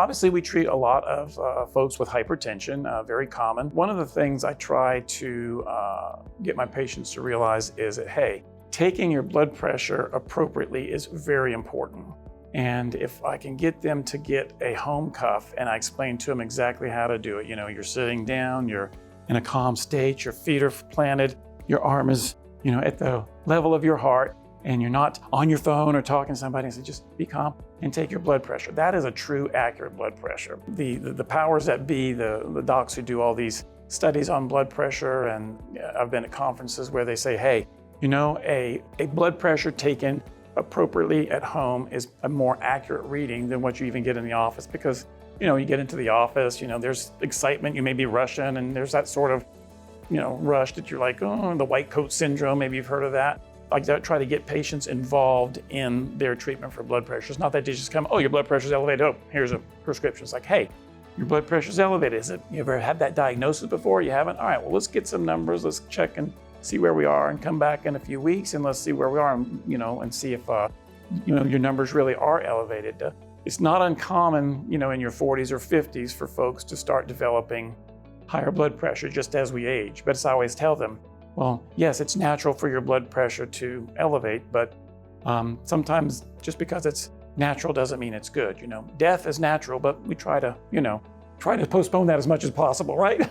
Obviously, we treat a lot of folks with hypertension, very common. One of the things I try to get my patients to realize is that, hey, taking your blood pressure appropriately is very important. And if I can get them to get a home cuff and I explain to them exactly how to do it, you're sitting down, you're in a calm state, your feet are planted, your arm is, at the level of your heart, and you're not on your phone or talking to somebody, and say, just be calm and take your blood pressure. That is a true, accurate blood pressure. The powers that be, the docs who do all these studies on blood pressure, and I've been at conferences where they say, hey, a blood pressure taken appropriately at home is a more accurate reading than what you even get in the office, because you get into the office, there's excitement, you may be rushing, and there's that sort of rush that you're like, oh, the white coat syndrome, maybe you've heard of that. I try to get patients involved in their treatment for blood pressure. It's not that they just come, oh, your blood pressure's elevated, oh, here's a prescription. It's like, hey, your blood pressure's elevated. You ever had that diagnosis before? You haven't? All right, well, let's get some numbers, let's check and see where we are, and come back in a few weeks and let's see where we are, and see if your numbers really are elevated. It's not uncommon, in your 40s or 50s for folks to start developing higher blood pressure just as we age. But as I always tell them, well, yes, it's natural for your blood pressure to elevate, but sometimes just because it's natural doesn't mean it's good. Death is natural, but we try to postpone that as much as possible, right?